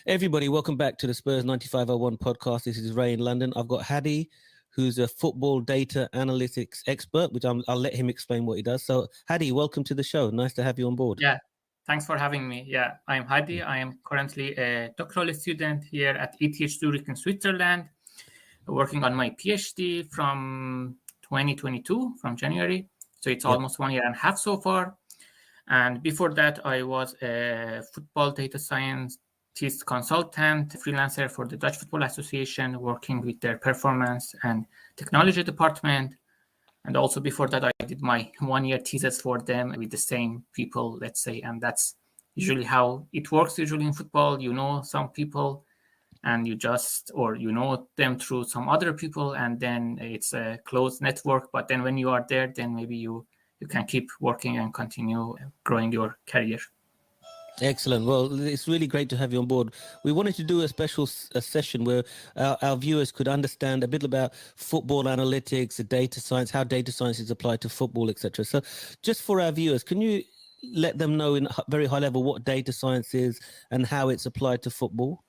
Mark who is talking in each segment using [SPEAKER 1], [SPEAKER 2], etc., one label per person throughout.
[SPEAKER 1] Everybody, welcome back to the Spurs9501 podcast. This is Ray in London. I've got Hadi, who's a football data analytics expert, which I'll let him explain what he does. So, Hadi, welcome to the show. Nice to have you on board.
[SPEAKER 2] Yeah, thanks for having me. Yeah, I'm Hadi. I am currently a doctoral student here at ETH Zurich in Switzerland, working on my PhD from 2022, from January. So it's almost 1 year and a half so far. And before that, I was a football data scientist consultant, freelancer for the Dutch Football Association, working with their performance and technology department. And also before that, I did my 1 year thesis for them with the same people, let's say. And that's usually how it works. Usually in football, you know some people and you know them through some other people, and then it's a closed network. But then when you are there, then maybe you can keep working and continue growing your career.
[SPEAKER 1] Excellent. Well, it's really great to have you on board. We wanted to do a special session where our viewers could understand a bit about football analytics, data science, how data science is applied to football, etc. So just for our viewers, can you let them know in very high level what data science is and how it's applied to football?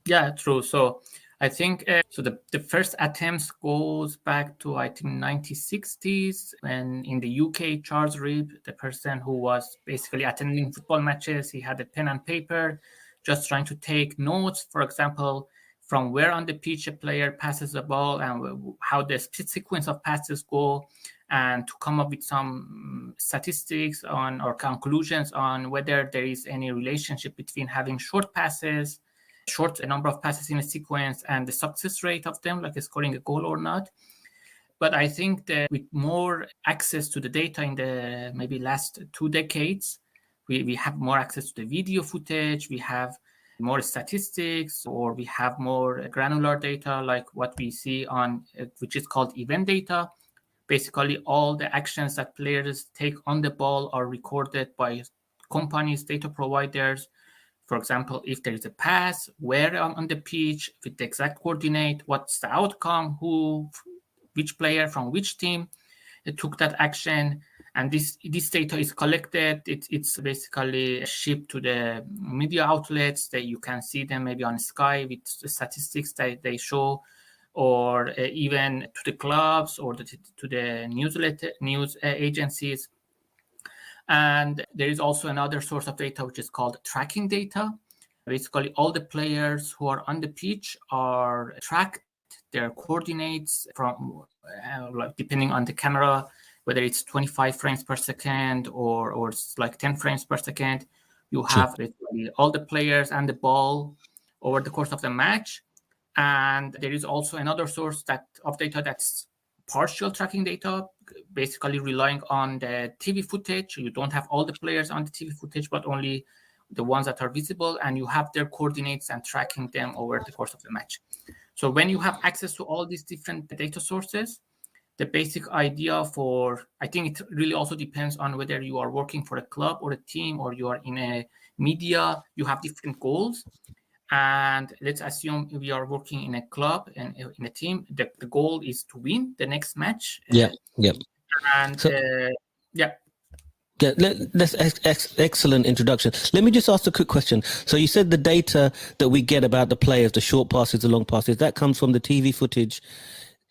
[SPEAKER 2] Yeah, true. So I think the first attempts goes back to, I think, 1960s, when in the UK, Charles Reeve, the person who was basically attending football matches, he had a pen and paper, just trying to take notes, for example, from where on the pitch a player passes the ball and how the sequence of passes go, and to come up with some statistics on or conclusions on whether there is any relationship between having short number of passes in a sequence and the success rate of them, like scoring a goal or not. But I think that with more access to the data in the maybe last 2 decades, we have more access to the video footage, we have more statistics, or we have more granular data, like what we see on, which is called event data. Basically, all the actions that players take on the ball are recorded by companies, data providers. For example, if there is a pass, where on the pitch, with the exact coordinate, what's the outcome, which player from which team took that action. And this data is collected. It's basically shipped to the media outlets that you can see them maybe on Sky with the statistics that they show, or even to the clubs or to the news agencies. And there is also another source of data, which is called tracking data. Basically, all the players who are on the pitch are tracked, their coordinates from, depending on the camera, whether it's 25 frames per second or like 10 frames per second. You have basically all the players and the ball over the course of the match. And there is also another source of data that's partial tracking data, basically relying on the TV footage. You don't have all the players on the TV footage, but only the ones that are visible, and you have their coordinates and tracking them over the course of the match. So when you have access to all these different data sources, the basic idea I think it really also depends on whether you are working for a club or a team, or you are in a media, you have different goals. And let's assume we are working in a club and in a team. The goal is to win the next match. And
[SPEAKER 1] that's excellent introduction. Let me just ask a quick question. So you said the data that we get about the players, the short passes, the long passes, that comes from the TV footage.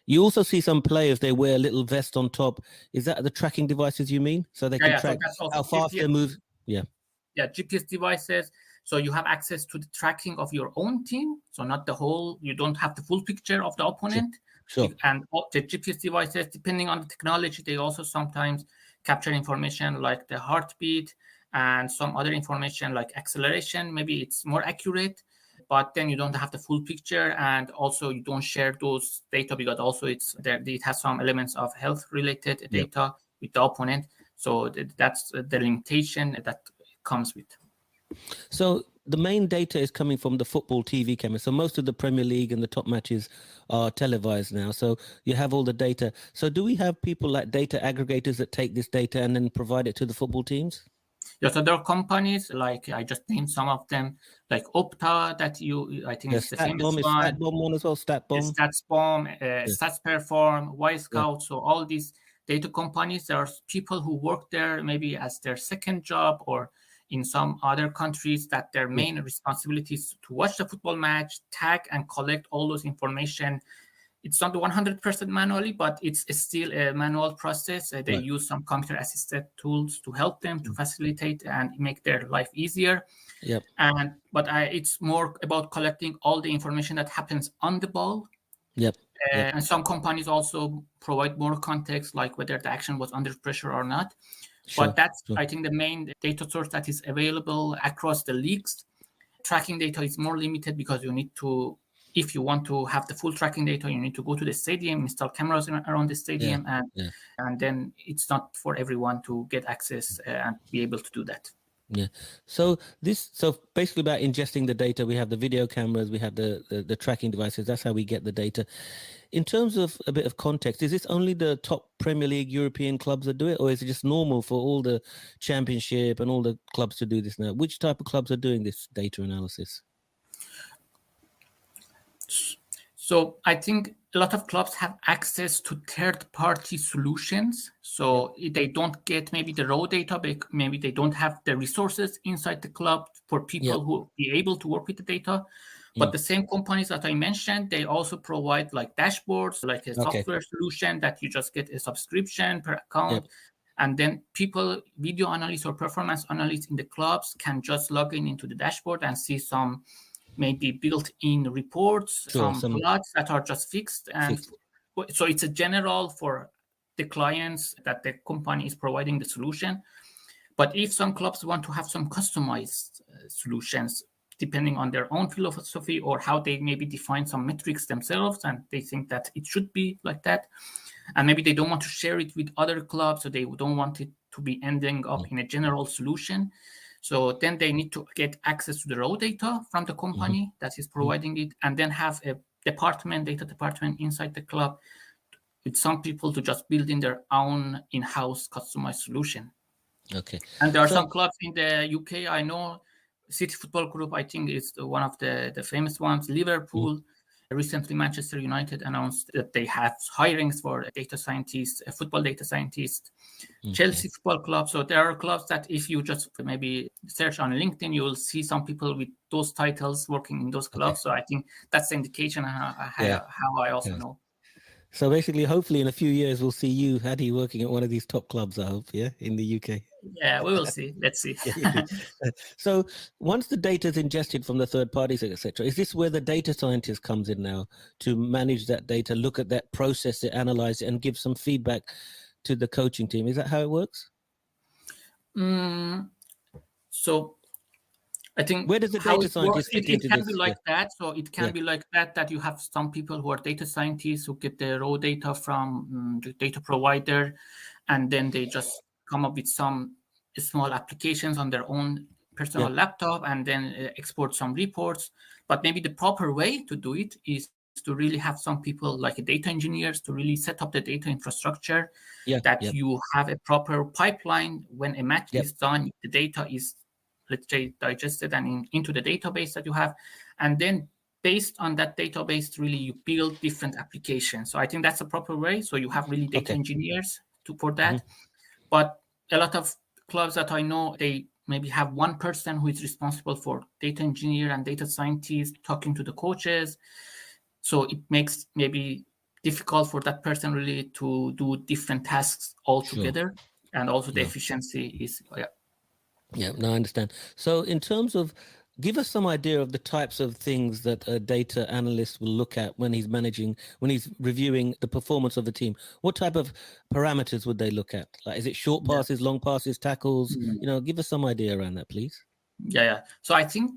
[SPEAKER 1] You also see some players, they wear a little vest on top. Is that the tracking devices you mean? So they can track how fast they move? Yeah,
[SPEAKER 2] GPS devices. So you have access to the tracking of your own team. So not the whole, you don't have the full picture of the opponent.
[SPEAKER 1] Sure.
[SPEAKER 2] And the GPS devices, depending on the technology, they also sometimes capture information like the heartbeat and some other information like acceleration. Maybe it's more accurate, but then you don't have the full picture. And also you don't share those data because also it has some elements of health related data with the opponent. So that's the limitation that comes with.
[SPEAKER 1] So the main data is coming from the football TV camera. So most of the Premier League and the top matches are televised now. So you have all the data. So do we have people like data aggregators that take this data and then provide it to the football teams?
[SPEAKER 2] Yeah, so there are companies, like I just named some of them, like Opta, that I think it's the famous one.
[SPEAKER 1] StatBomb one as well, StatBomb.
[SPEAKER 2] StatsBomb, StatsPerform, Wisecout. So all these data companies, there are people who work there maybe as their second job, or in some other countries that their main responsibility is to watch the football match, tag and collect all those information. It's not 100% manually, but it's still a manual process. They use some computer-assisted tools to help them to facilitate and make their life easier.
[SPEAKER 1] Yep.
[SPEAKER 2] But it's more about collecting all the information that happens on the ball.
[SPEAKER 1] Yep.
[SPEAKER 2] And some companies also provide more context, like whether the action was under pressure or not.
[SPEAKER 1] Sure.
[SPEAKER 2] But that's, I think, the main data source that is available across the leagues. Tracking data is more limited because you need to, if you want to have the full tracking data, you need to go to the stadium, install cameras around the stadium, and then it's not for everyone to get access and be able to do that.
[SPEAKER 1] Yeah. So basically about ingesting the data, we have the video cameras, we have the tracking devices. That's how we get the data. In terms of a bit of context, is this only the top Premier League European clubs that do it, or is it just normal for all the Championship and all the clubs to do this now? Which type of clubs are doing this data analysis?
[SPEAKER 2] So I think a lot of clubs have access to third-party solutions. So they don't get maybe the raw data, maybe they don't have the resources inside the club for people who be able to work with the data. But the same companies that I mentioned, they also provide like dashboards, like a software solution that you just get a subscription per account. And then people, video analysts or performance analysts in the clubs can just log into the dashboard and see some maybe built-in reports, some plots that are just fixed. And so it's a general for the clients that the company is providing the solution. But if some clubs want to have some customized solutions, depending on their own philosophy or how they maybe define some metrics themselves, and they think that it should be like that, and maybe they don't want to share it with other clubs, so they don't want it to be ending up in a general solution. So then they need to get access to the raw data from the company that is providing it, and then have a data department inside the club with some people to just build in their own in-house customized solution.
[SPEAKER 1] Okay.
[SPEAKER 2] And there are some clubs in the UK, I know, City Football Group, I think, is one of the famous ones. Liverpool, recently Manchester United announced that they have hirings for data scientists, football data scientists. Chelsea Football Club. So there are clubs that if you just maybe search on LinkedIn, you will see some people with those titles working in those clubs. So I think that's the indication how I also know.
[SPEAKER 1] So basically, hopefully in a few years, we'll see you, Hadi, working at one of these top clubs, I hope, in the UK.
[SPEAKER 2] Yeah, we will see. Let's see.
[SPEAKER 1] So once the data is ingested from the third parties, etc., is this where the data scientist comes in now to manage that data, look at that, process it, analyze it, and give some feedback to the coaching team? Is that how it works?
[SPEAKER 2] So I think
[SPEAKER 1] where does the data scientist fit into this?
[SPEAKER 2] It can be like that. So it can be like that you have some people who are data scientists who get the raw data from the data provider, and then they just come up with some small applications on their own personal laptop and then export some reports. But maybe the proper way to do it is to really have some people like data engineers to really set up the data infrastructure, that you have a proper pipeline. When a match is done, the data is, let's say, digested and into the database that you have. And then based on that database, really you build different applications. So I think that's a proper way. So you have really data engineers for that. But a lot of clubs that I know, they maybe have one person who is responsible for data engineer and data scientist talking to the coaches. So it makes maybe difficult for that person really to do different tasks altogether. And also the efficiency is,
[SPEAKER 1] Yeah, no, I understand. So in terms of, give us some idea of the types of things that a data analyst will look at when he's reviewing the performance of the team. What type of parameters would they look at? Like, is it short passes, long passes, tackles? Give us some idea around that, please.
[SPEAKER 2] Yeah. So I think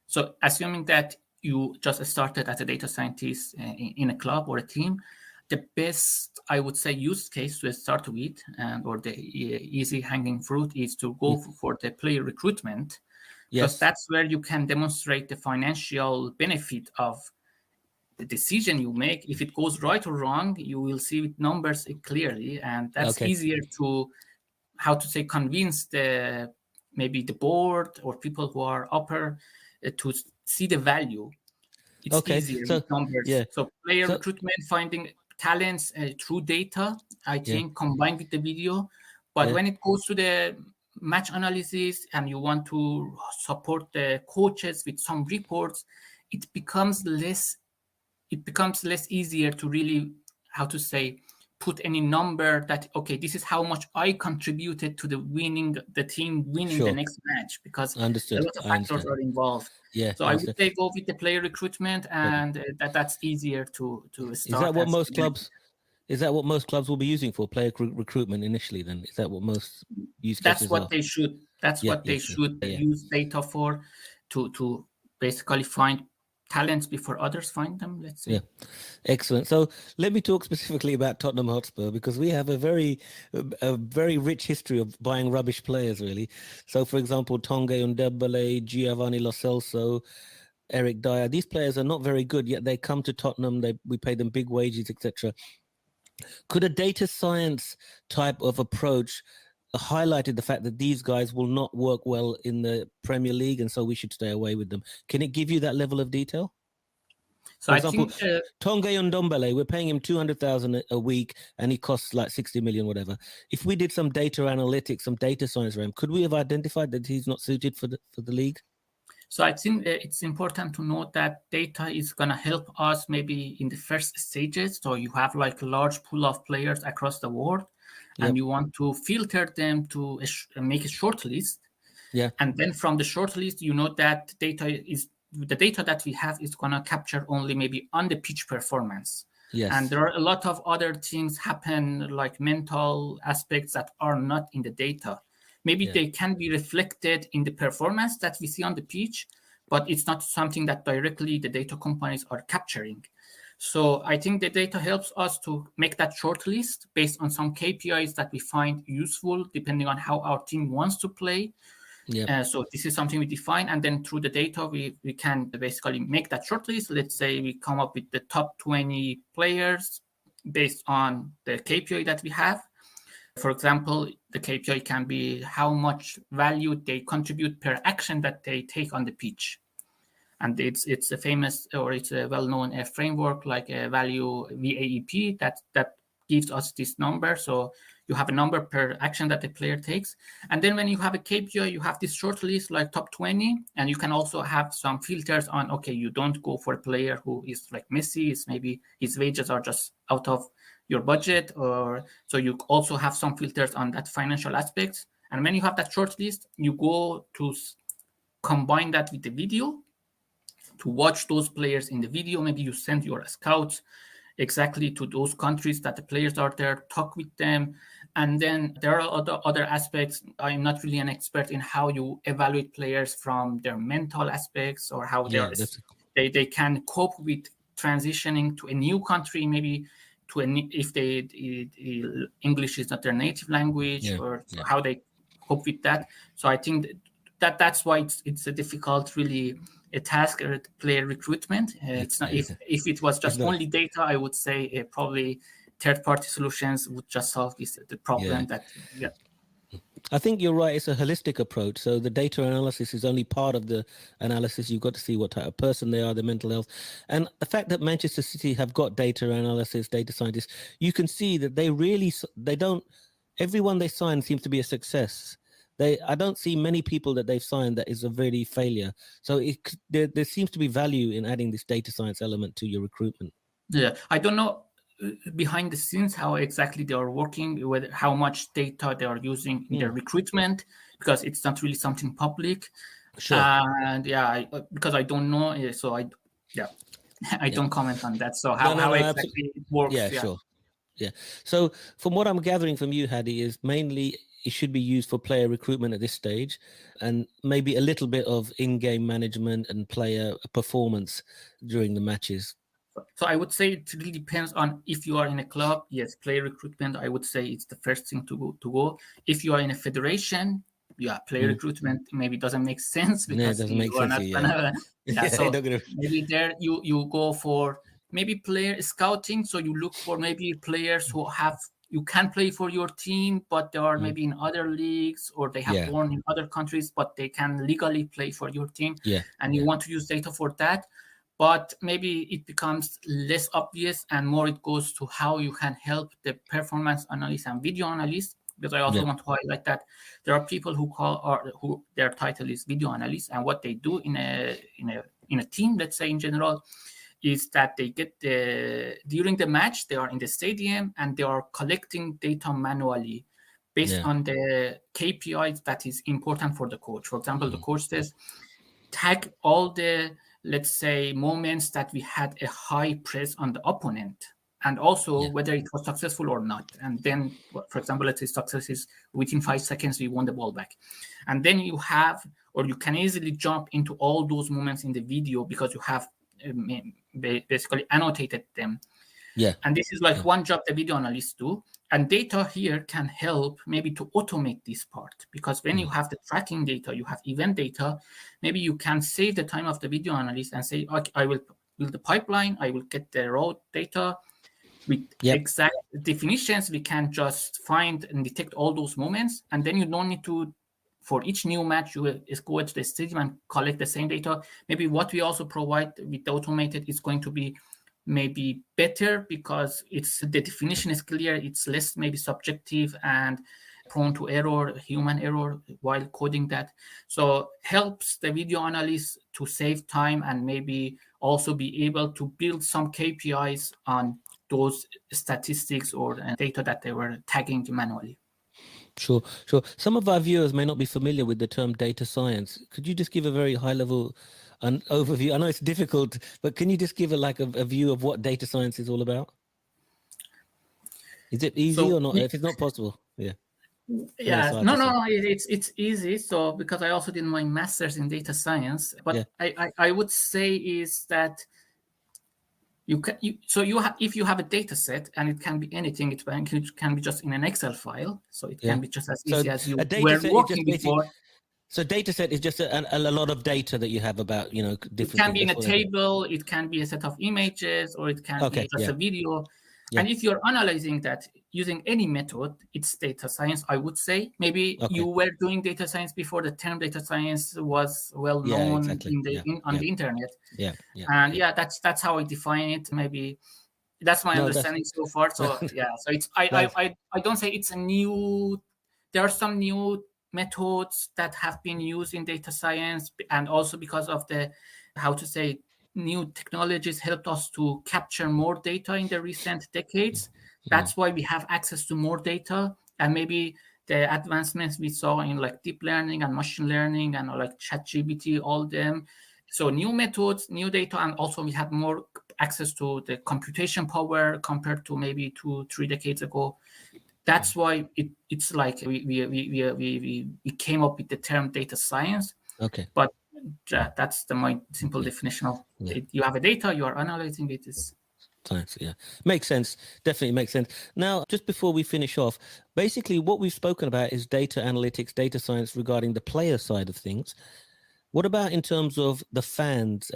[SPEAKER 2] so assuming that you just started as a data scientist in a club or a team, the best, I would say, use case to start with, or the easy hanging fruit, is to go for the player recruitment, because that's where you can demonstrate the financial benefit of the decision you make. If it goes right or wrong, you will see with numbers clearly, and that's easier to, convince maybe the board or people who are upper to see the value. It's easier with numbers. So player recruitment, finding talents through data, I think, combined with the video. But when it goes to the match analysis and you want to support the coaches with some reports, it becomes less easier to really, how to say, put any number that, okay, this is how much I contributed to the team winning the
[SPEAKER 1] Sure.
[SPEAKER 2] next match, because a
[SPEAKER 1] Understood.
[SPEAKER 2] lot of
[SPEAKER 1] I
[SPEAKER 2] factors
[SPEAKER 1] understand.
[SPEAKER 2] are involved.
[SPEAKER 1] Yeah,
[SPEAKER 2] So
[SPEAKER 1] I
[SPEAKER 2] I would
[SPEAKER 1] understand.
[SPEAKER 2] say go with the player recruitment,
[SPEAKER 1] But
[SPEAKER 2] and that's easier to
[SPEAKER 1] is that
[SPEAKER 2] start
[SPEAKER 1] what
[SPEAKER 2] as
[SPEAKER 1] most clubs? Is that what most clubs will be using for player recruitment initially? Then is that what most use
[SPEAKER 2] that's
[SPEAKER 1] cases are?
[SPEAKER 2] what they should
[SPEAKER 1] Yeah. Yeah.
[SPEAKER 2] use data for, to basically find talents before others find them, let's say.
[SPEAKER 1] Yeah, excellent. So let me talk specifically about Tottenham Hotspur, because we have a very rich history of buying rubbish players, really. So, for example, Tonge Undebele, Giovanni Lo Celso, Eric Dyer. These players are not very good, yet they come to Tottenham. We pay them big wages, etc. Could a data science type of approach highlighted the fact that these guys will not work well in the Premier League, and so we should stay away with them? Can it give you that level of detail?
[SPEAKER 2] So
[SPEAKER 1] For
[SPEAKER 2] I
[SPEAKER 1] example,
[SPEAKER 2] think
[SPEAKER 1] Tonge Ndombele, we're paying him 200,000 a week, and he costs like 60 million, whatever. If we did some data analytics, some data science around, could we have identified that he's not suited for the league?
[SPEAKER 2] So I think it's important to note that data is going to help us maybe in the first stages. So you have like a large pool of players across the world, and
[SPEAKER 1] Yep.
[SPEAKER 2] you want to filter them to make a short list.
[SPEAKER 1] Yeah.
[SPEAKER 2] And then from the short list, you know that the data that we have is going to capture only maybe on the pitch performance.
[SPEAKER 1] Yes.
[SPEAKER 2] And there are a lot of other things happen, like mental aspects that are not in the data. Maybe they can be reflected in the performance that we see on the pitch, but it's not something that directly the data companies are capturing. So I think the data helps us to make that short list based on some KPIs that we find useful, depending on how our team wants to play. So this is something we define, and then through the data, we can basically make that short list. Let's say we come up with the top 20 players based on the KPI that we have. For example, the KPI can be how much value they contribute per action that they take on the pitch. And it's a famous, or it's a well-known framework like a value VAEP that gives us this number. So you have a number per action that the player takes. And then when you have a KPI, you have this short list like top 20. And you can also have some filters on, okay, you don't go for a player who is like Messi. It's maybe his wages are just out of your budget. Or so you also have some filters on that financial aspects. And when you have that short list, you go to combine that with the video to watch those players in the video. Maybe you send your scouts exactly to those countries that the players are there, talk with them. And then there are other aspects. I'm not really an expert in how you evaluate players from their mental aspects, or how they can cope with transitioning to a new country, maybe if English is not their native language, or how they cope with that. So I think that's why it's a difficult, really, a task or player recruitment. It's not, if it was just only data, I would say probably third-party solutions would just solve the problem.
[SPEAKER 1] I think you're right. It's a holistic approach. So the data analysis is only part of the analysis. You've got to see what type of person they are, their mental health. And the fact that Manchester City have got data analysis, data scientists, you can see that they don't, everyone they sign seems to be a success. I don't see many people that they've signed that is a really failure. So there seems to be value in adding this data science element to your recruitment.
[SPEAKER 2] Yeah, I don't know behind the scenes how exactly they are working, with how much data they are using in their recruitment, because it's not really something public.
[SPEAKER 1] Sure.
[SPEAKER 2] And because I don't know, so I don't comment on that. So how exactly it works?
[SPEAKER 1] Yeah, sure. Yeah. So from what I'm gathering from you, Hadi, is mainly it should be used for player recruitment at this stage, and maybe a little bit of in-game management and player performance during the matches.
[SPEAKER 2] So I would say it really depends on if you are in a club. Yes, player recruitment, I would say it's the first thing to go. If you are in a federation, player recruitment maybe doesn't make sense, because you are not gonna. So maybe there you go for maybe player scouting. So you look for maybe players who you can play for your team, but they are maybe in other leagues, or they have born in other countries, but they can legally play for your team. And you want to use data for that. But maybe it becomes less obvious, and more it goes to how you can help the performance analyst and video analyst because I also want to highlight that there are people who who their title is video analyst, and what they do in a team, let's say in general, is that they get during the match, they are in the stadium and they are collecting data manually based on the KPIs that is important for the coach. For example, the coach says, tag all the, let's say, moments that we had a high press on the opponent, and also whether it was successful or not. And then, for example, let's say success is within 5 seconds, we won the ball back. And then you have, or you can easily jump into all those moments in the video because you have basically annotated them. And this is like one job the video analysts do. And data here can help maybe to automate this part, because when you have the tracking data, you have event data, maybe you can save the time of the video analyst and say, okay, I will build the pipeline, I will get the raw data with exact definitions. We can just find and detect all those moments. And then you don't need to, for each new match, you will go to the stadium and collect the same data. Maybe what we also provide with the automated is going to be maybe better because the definition is clear, it's less maybe subjective and prone to error, human error while coding that. So helps the video analyst to save time and maybe also be able to build some KPIs on those statistics or data that they were tagging manually.
[SPEAKER 1] Sure. Some of our viewers may not be familiar with the term data science. Could you just give a very high level an overview? I know it's difficult, but can you just give a view of what data science is all about? Is it easy or not? If it's not possible, no,
[SPEAKER 2] it's easy. So because I also did my master's in data science, but I would say is that if you have a data set, and it can be anything, it can be just in an Excel file, so it can be just as easy as you were working before.
[SPEAKER 1] So data set is just a lot of data that you have about, different.
[SPEAKER 2] It can be in a table, it can be a set of images, or it can be just a video. And if you're analyzing that using any method, it's data science, I would say. Maybe you were doing data science before the term data science was well known on the internet. And that's how I define it. Maybe that's my understanding so far. So so it's I don't say it's a new. There are some new methods that have been used in data science, and also because of the new technologies helped us to capture more data in the recent decades. That's why we have access to more data, and maybe the advancements we saw in like deep learning and machine learning and like ChatGPT, all them. So new methods, new data, and also we had more access to the computation power compared to maybe 2-3 decades ago. That's why it's like we came up with the term data science. But that's my simple definition of it. You have a data, you are analyzing it. Is
[SPEAKER 1] science. Makes sense. Definitely makes sense. Now, just before we finish off, basically what we've spoken about is data analytics, data science regarding the player side of things. What about in terms of the fans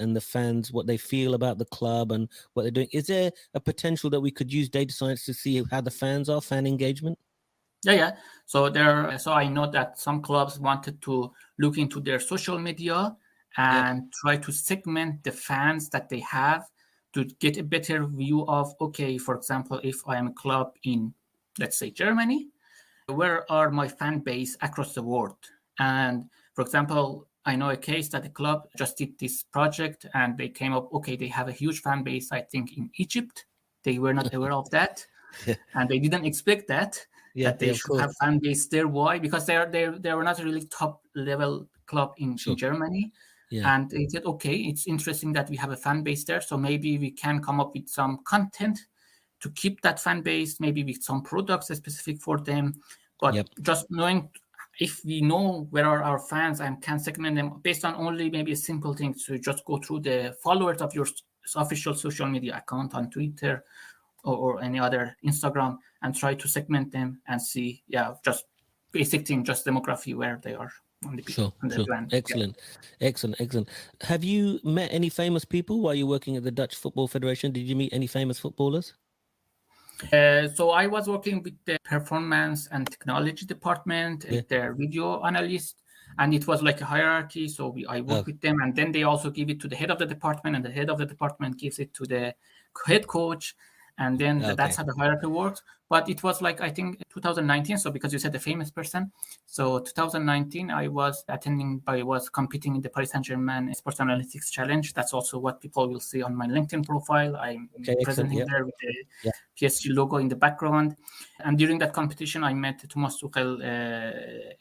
[SPEAKER 1] what they feel about the club and what they're doing? Is there a potential that we could use data science to see how the fans are, fan engagement?
[SPEAKER 2] So I know that some clubs wanted to look into their social media and try to segment the fans that they have to get a better view of, okay, for example, if I am a club in, let's say, Germany, where are my fan base across the world? And for example, I know a case that the club just did this project and they came up, okay, they have a huge fan base, I think, in Egypt. They were not aware of that. And they didn't expect that they should have fan base there. Why? Because they were not a really top level club in Germany. And they said, okay, it's interesting that we have a fan base there. So maybe we can come up with some content to keep that fan base, maybe with some products specific for them. But just knowing, if we know where are our fans and can segment them based on only maybe a simple thing, to just go through the followers of your official social media account on Twitter or any other Instagram, and try to segment them and see, just basic thing, just demography, where they are on the brand.
[SPEAKER 1] Excellent. Have you met any famous people while you're working at the Dutch Football Federation? Did you meet any famous footballers?
[SPEAKER 2] So I was working with the performance and technology department, their video analyst, and it was like a hierarchy. So I work with them, and then they also give it to the head of the department, and the head of the department gives it to the head coach. and then
[SPEAKER 1] Okay.
[SPEAKER 2] that's how the hierarchy works. But it was like, I think 2019. So because you said the famous person, so 2019 I was competing in the Paris Saint-Germain Sports Analytics Challenge. That's also what people will see on my LinkedIn profile. I'm presenting there with the PSG logo in the background. And during that competition, I met Thomas Tuchel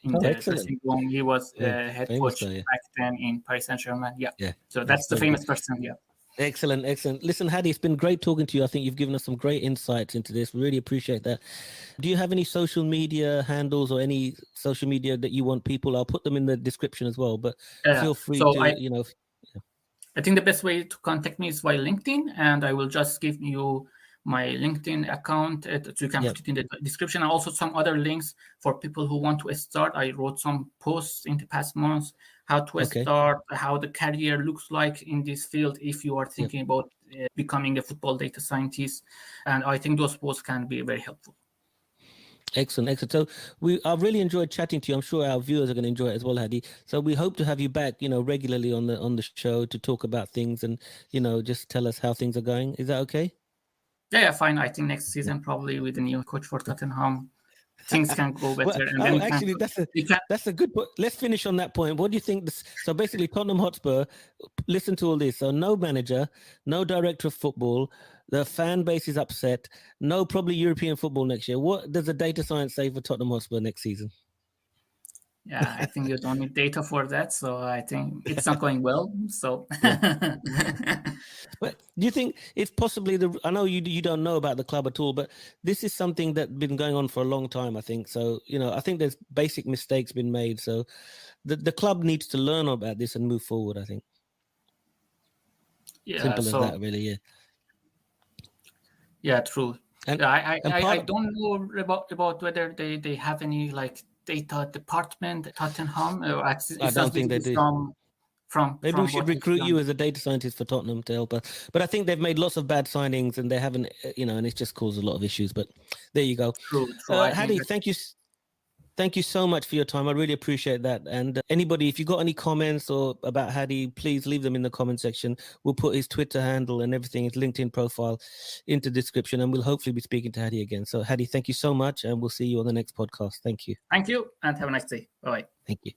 [SPEAKER 2] in the dressing room. He was head coach back then in Paris Saint-Germain. Yeah. So that's the famous person. Yeah.
[SPEAKER 1] Excellent. Listen, Hadi, it's been great talking to you. I think you've given us some great insights into this. We really appreciate that. Do you have any social media handles or any social media that you want people? I'll put them in the description as well, but feel free to,
[SPEAKER 2] I think the best way to contact me is via LinkedIn, and I will just give you my LinkedIn account. So you can put it in the description. And also some other links for people who want to start. I wrote some posts in the past months, how to start, how the career looks like in this field if you are thinking about becoming a football data scientist. And I think those posts can be very helpful.
[SPEAKER 1] Excellent. So I've really enjoyed chatting to you. I'm sure our viewers are going to enjoy it as well, Hadi. So we hope to have you back, regularly on the show to talk about things and, just tell us how things are going. Is that okay?
[SPEAKER 2] Yeah, fine. I think next season, probably with the new coach for Tottenham, things can go better.
[SPEAKER 1] That's a good point. Let's finish on that point. What do you think? So basically, Tottenham Hotspur, listen to all this. So no manager, no director of football. The fan base is upset. No, probably European football next year. What does the data science say for Tottenham Hotspur next season?
[SPEAKER 2] Yeah, I think you don't need data for that. So I think it's not going well. So,
[SPEAKER 1] but do you think it's possibly I know you don't know about the club at all, but this is something that's been going on for a long time, I think. So, I think there's basic mistakes been made. So the club needs to learn about this and move forward, I think.
[SPEAKER 2] Yeah.
[SPEAKER 1] Simple as that, really. Yeah.
[SPEAKER 2] Yeah, true. I don't know about whether they have any like data department at Tottenham.
[SPEAKER 1] I don't think they do. Maybe we should recruit you as a data scientist for Tottenham to help us. But I think they've made lots of bad signings and they haven't, and it's just caused a lot of issues. But there you go.
[SPEAKER 2] True.
[SPEAKER 1] Hadi, thank you so much for your time. I really appreciate that. And anybody, if you got any comments or about Hadi, please leave them in the comment section. We'll put his Twitter handle and everything, his LinkedIn profile into the description, and we'll hopefully be speaking to Hadi again. So Hadi, thank you so much, and we'll see you on the next podcast. Thank you.
[SPEAKER 2] Thank you, and have a nice day. Bye-bye.
[SPEAKER 1] Thank you.